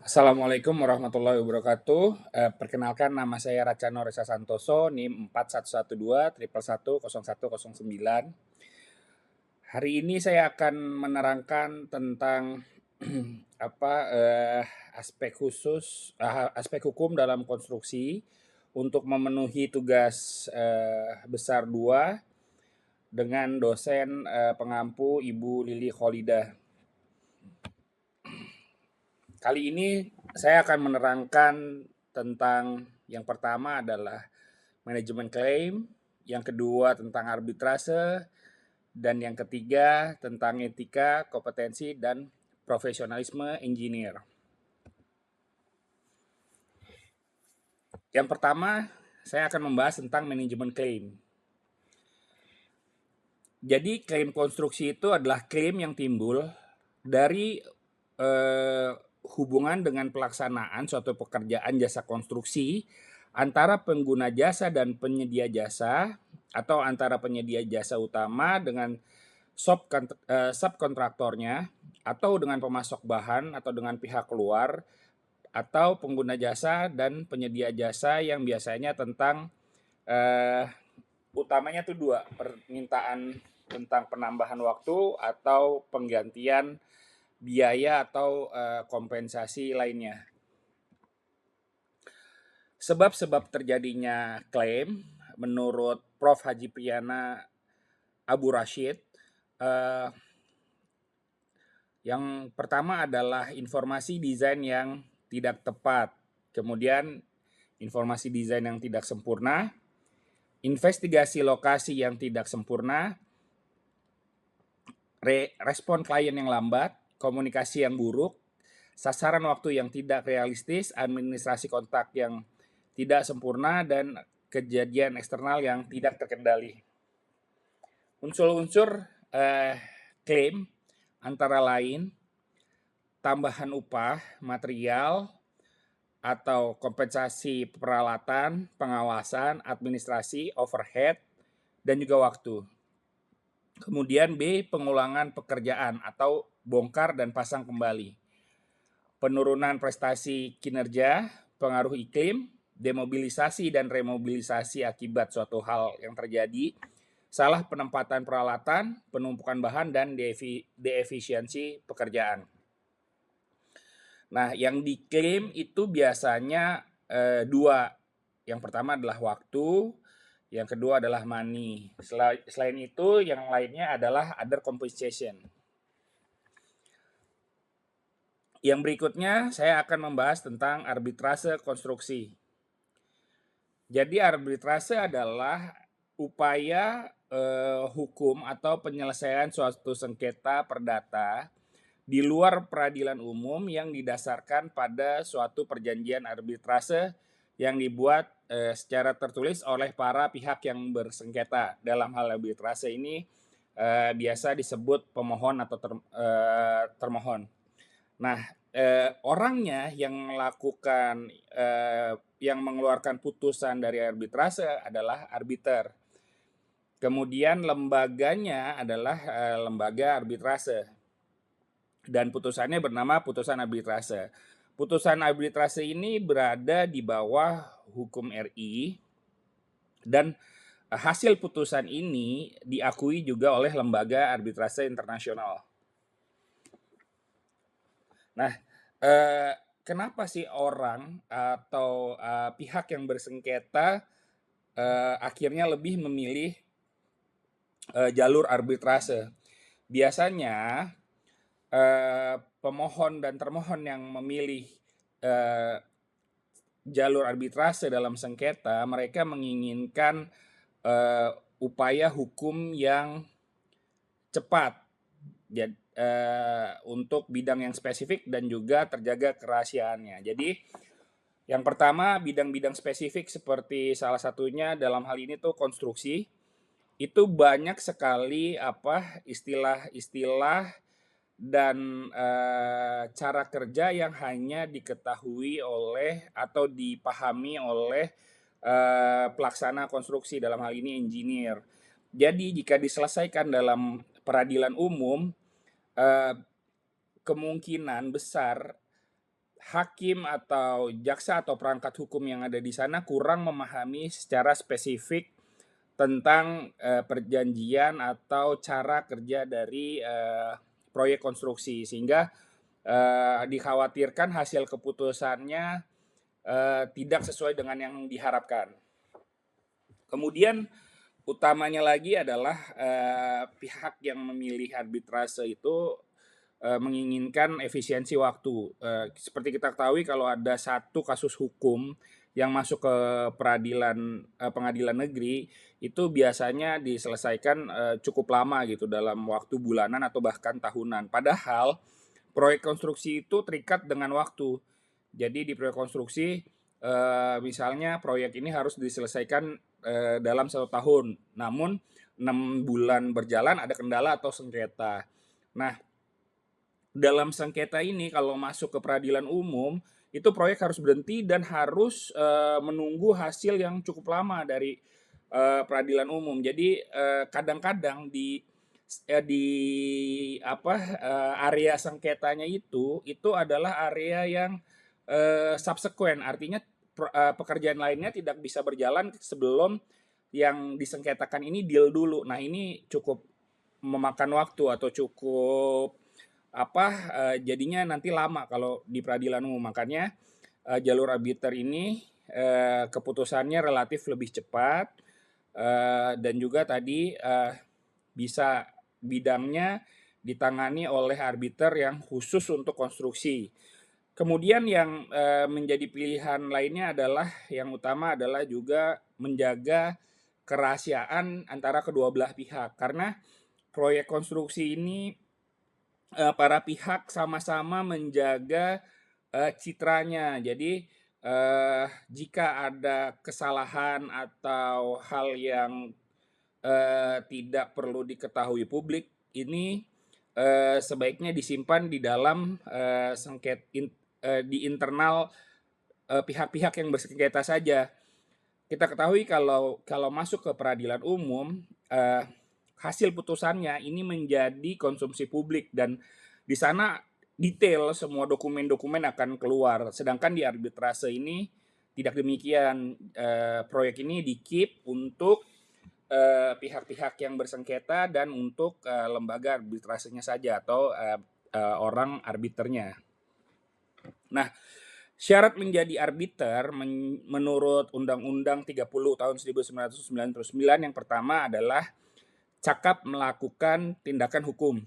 Assalamualaikum warahmatullahi wabarakatuh. Perkenalkan nama saya Racano Resa Santoso, NIM 4112111009. Hari ini saya akan menerangkan tentang aspek khusus, aspek hukum dalam konstruksi untuk memenuhi tugas besar 2 dengan dosen pengampu Ibu Lili Kholidah. Kali ini saya akan menerangkan tentang yang pertama adalah manajemen klaim, yang kedua tentang arbitrase, dan yang ketiga tentang etika, kompetensi, dan profesionalisme engineer. Yang pertama, saya akan membahas tentang manajemen klaim. Jadi klaim konstruksi itu adalah klaim yang timbul dari hubungan dengan pelaksanaan suatu pekerjaan jasa konstruksi antara pengguna jasa dan penyedia jasa, atau antara penyedia jasa utama dengan subkontraktornya, atau dengan pemasok bahan, atau dengan pihak luar, atau pengguna jasa dan penyedia jasa yang biasanya tentang utamanya tuh 2, permintaan tentang penambahan waktu atau penggantian biaya atau kompensasi lainnya. Sebab-sebab terjadinya klaim menurut Prof. Haji Priyana Abu Rashid, yang pertama adalah informasi desain yang tidak tepat, kemudian informasi desain yang tidak sempurna, investigasi lokasi yang tidak sempurna, respon klien yang lambat, komunikasi yang buruk, sasaran waktu yang tidak realistis, administrasi kontak yang tidak sempurna, dan kejadian eksternal yang tidak terkendali. Unsur-unsur klaim antara lain tambahan upah, material, atau kompensasi peralatan, pengawasan, administrasi, overhead, dan juga waktu. Kemudian B, pengulangan pekerjaan atau bongkar dan pasang kembali. Penurunan prestasi kinerja, pengaruh iklim, demobilisasi dan remobilisasi akibat suatu hal yang terjadi, salah penempatan peralatan, penumpukan bahan, dan deefisiensi pekerjaan. Nah, yang diklaim itu biasanya 2. Yang pertama adalah waktu, yang kedua adalah money. Selain itu, yang lainnya adalah other compensation. Yang berikutnya, saya akan membahas tentang arbitrase konstruksi. Jadi arbitrase adalah upaya hukum atau penyelesaian suatu sengketa perdata di luar peradilan umum yang didasarkan pada suatu perjanjian arbitrase yang dibuat secara tertulis oleh para pihak yang bersengketa. Dalam hal arbitrase ini biasa disebut pemohon atau termohon. Nah, orangnya yang melakukan yang mengeluarkan putusan dari arbitrase adalah arbiter. Kemudian lembaganya adalah lembaga arbitrase. Dan putusannya bernama putusan arbitrase. Putusan arbitrase ini berada di bawah hukum RI, dan hasil putusan ini diakui juga oleh lembaga arbitrase internasional. Nah, kenapa sih orang atau pihak yang bersengketa akhirnya lebih memilih jalur arbitrase? Biasanya pemohon dan termohon yang memilih jalur arbitrase dalam sengketa, mereka menginginkan upaya hukum yang cepat untuk bidang yang spesifik dan juga terjaga kerahasiaannya. Jadi yang pertama, bidang-bidang spesifik seperti salah satunya dalam hal ini tuh konstruksi, itu banyak sekali istilah-istilah dan cara kerja yang hanya diketahui oleh atau dipahami oleh pelaksana konstruksi, dalam hal ini engineer. Jadi jika diselesaikan dalam peradilan umum, kemungkinan besar hakim atau jaksa atau perangkat hukum yang ada di sana kurang memahami secara spesifik tentang, perjanjian atau cara kerja dari, proyek konstruksi. Sehingga, dikhawatirkan hasil keputusannya, tidak sesuai dengan yang diharapkan. Kemudian utamanya lagi adalah, pihak yang memilih arbitrase itu, menginginkan efisiensi waktu. Seperti kita ketahui kalau ada satu kasus hukum yang masuk ke pengadilan negeri, itu biasanya diselesaikan, cukup lama gitu, dalam waktu bulanan atau bahkan tahunan. Padahal proyek konstruksi itu terikat dengan waktu. Jadi di proyek konstruksi, misalnya proyek ini harus diselesaikan, dalam 1 tahun, namun 6 bulan berjalan ada kendala atau sengketa. Nah, dalam sengketa ini kalau masuk ke peradilan umum, itu proyek harus berhenti dan harus, menunggu hasil yang cukup lama dari, peradilan umum. Jadi, kadang-kadang di area sengketanya itu adalah area yang, subsequent, artinya pekerjaan lainnya tidak bisa berjalan sebelum yang disengketakan ini deal dulu. Nah, ini cukup memakan waktu atau cukup jadinya nanti lama kalau di peradilan umum. Makanya, jalur arbiter ini, keputusannya relatif lebih cepat, dan juga tadi, bisa bidangnya ditangani oleh arbiter yang khusus untuk konstruksi. Kemudian yang, menjadi pilihan lainnya adalah yang utama adalah juga menjaga kerahasiaan antara kedua belah pihak. Karena proyek konstruksi ini, para pihak sama-sama menjaga, citranya. Jadi, jika ada kesalahan atau hal yang, tidak perlu diketahui publik, ini, sebaiknya disimpan di dalam, di internal, pihak-pihak yang bersengketa saja. Kita ketahui kalau kalau masuk ke peradilan umum, hasil putusannya ini menjadi konsumsi publik dan di sana detail semua dokumen-dokumen akan keluar. Sedangkan di arbitrase ini tidak demikian, proyek ini di-keep untuk, pihak-pihak yang bersengketa dan untuk, lembaga arbitrasenya saja atau, orang arbiternya. Nah, syarat menjadi arbiter menurut Undang-Undang 30 tahun 1999 yang pertama adalah cakap melakukan tindakan hukum.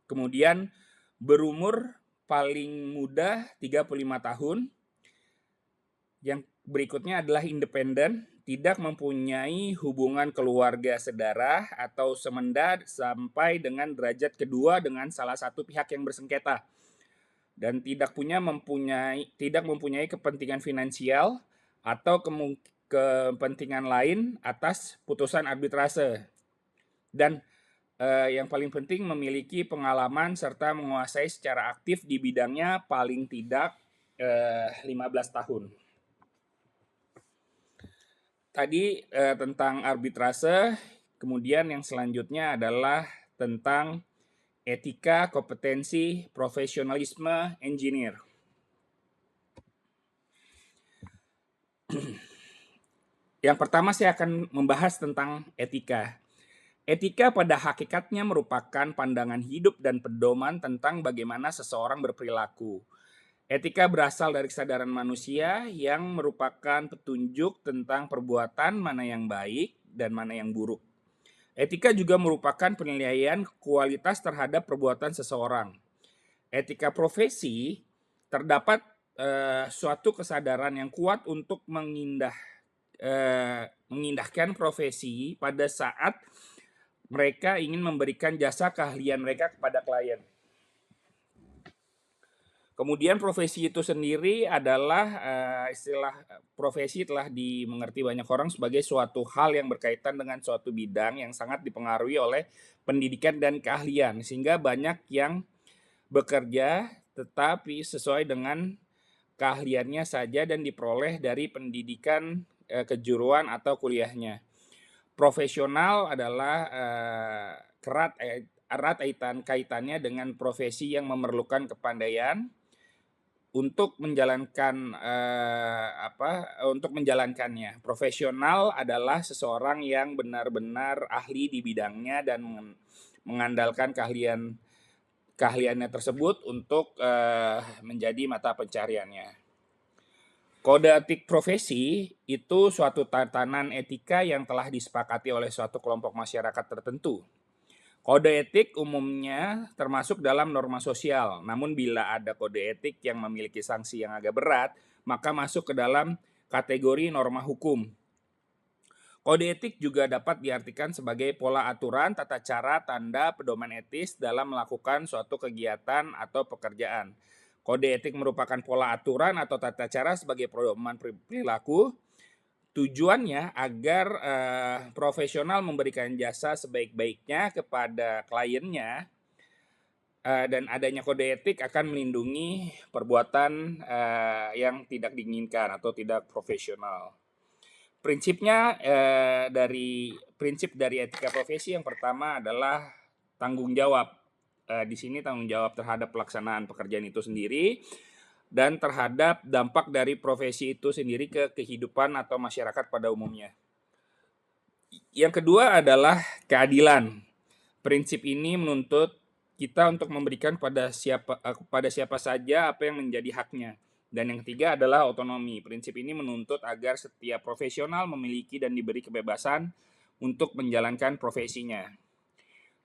Kemudian berumur paling muda 35 tahun. Yang berikutnya adalah independen, tidak mempunyai hubungan keluarga sedarah atau semenda sampai dengan derajat kedua dengan salah satu pihak yang bersengketa. Dan tidak mempunyai kepentingan finansial atau kepentingan lain atas putusan arbitrase. Dan yang paling penting memiliki pengalaman serta menguasai secara aktif di bidangnya paling tidak 15 tahun. Tadi tentang arbitrase, kemudian yang selanjutnya adalah tentang etika, kompetensi, profesionalisme engineer. Yang pertama saya akan membahas tentang etika. Etika pada hakikatnya merupakan pandangan hidup dan pedoman tentang bagaimana seseorang berperilaku. Etika berasal dari kesadaran manusia yang merupakan petunjuk tentang perbuatan mana yang baik dan mana yang buruk. Etika juga merupakan penilaian kualitas terhadap perbuatan seseorang. Etika profesi terdapat suatu kesadaran yang kuat untuk mengindahkan profesi pada saat mereka ingin memberikan jasa keahlian mereka kepada klien. Kemudian profesi itu sendiri adalah istilah profesi telah dimengerti banyak orang sebagai suatu hal yang berkaitan dengan suatu bidang yang sangat dipengaruhi oleh pendidikan dan keahlian, sehingga banyak yang bekerja tetapi sesuai dengan keahliannya saja dan diperoleh dari pendidikan kejuruan atau kuliahnya. Profesional adalah erat kaitannya dengan profesi yang memerlukan kepandaian, untuk menjalankan, untuk menjalankannya. Profesional adalah seseorang yang benar-benar ahli di bidangnya dan mengandalkan keahliannya tersebut untuk, menjadi mata pencariannya. Kode etik profesi itu suatu tatanan etika yang telah disepakati oleh suatu kelompok masyarakat tertentu. Kode etik umumnya termasuk dalam norma sosial, namun bila ada kode etik yang memiliki sanksi yang agak berat, maka masuk ke dalam kategori norma hukum. Kode etik juga dapat diartikan sebagai pola aturan, tata cara, tanda, pedoman etis dalam melakukan suatu kegiatan atau pekerjaan. Kode etik merupakan pola aturan atau tata cara sebagai pedoman perilaku. Tujuannya agar profesional memberikan jasa sebaik-baiknya kepada kliennya, dan adanya kode etik akan melindungi perbuatan yang tidak diinginkan atau tidak profesional. Prinsip dari etika profesi yang pertama adalah tanggung jawab. Di sini tanggung jawab terhadap pelaksanaan pekerjaan itu sendiri dan terhadap dampak dari profesi itu sendiri ke kehidupan atau masyarakat pada umumnya. Yang kedua adalah keadilan. Prinsip ini menuntut kita untuk memberikan pada siapa saja apa yang menjadi haknya. Dan yang ketiga adalah otonomi. Prinsip ini menuntut agar setiap profesional memiliki dan diberi kebebasan untuk menjalankan profesinya.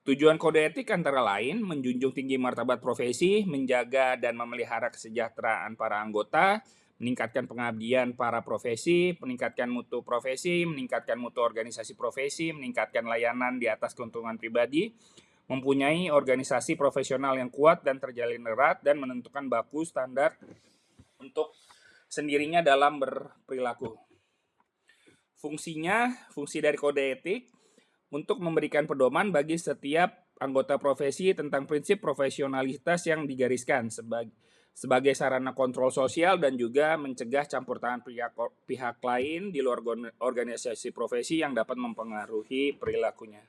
Tujuan kode etik antara lain menjunjung tinggi martabat profesi, menjaga dan memelihara kesejahteraan para anggota, meningkatkan pengabdian para profesi, meningkatkan mutu profesi, meningkatkan mutu organisasi profesi, meningkatkan layanan di atas keuntungan pribadi, mempunyai organisasi profesional yang kuat dan terjalin erat, dan menentukan baku standar untuk sendirinya dalam berperilaku. Fungsi dari kode etik untuk memberikan pedoman bagi setiap anggota profesi tentang prinsip profesionalitas yang digariskan sebagai sarana kontrol sosial dan juga mencegah campur tangan pihak lain di luar organisasi profesi yang dapat mempengaruhi perilakunya.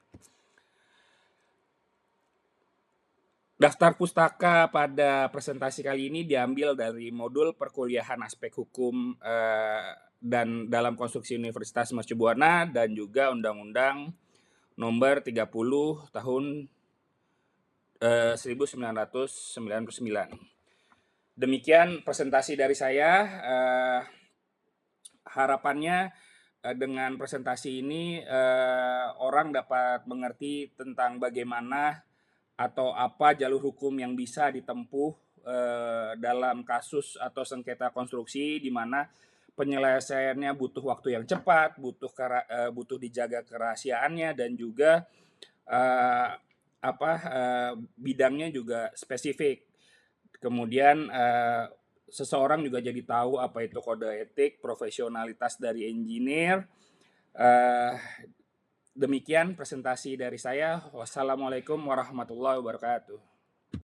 Daftar pustaka pada presentasi kali ini diambil dari modul perkuliahan aspek hukum dan dalam konstruksi Universitas Mercu Buana dan juga Undang-Undang Nomor 30 Tahun 1999. Demikian presentasi dari saya. Harapannya dengan presentasi ini orang dapat mengerti tentang bagaimana atau apa jalur hukum yang bisa ditempuh dalam kasus atau sengketa konstruksi di mana penyelesaiannya butuh waktu yang cepat, butuh dijaga kerahasiaannya dan juga bidangnya juga spesifik. Kemudian seseorang juga jadi tahu apa itu kode etik, profesionalitas dari engineer. Demikian presentasi dari saya. Wassalamualaikum warahmatullahi wabarakatuh.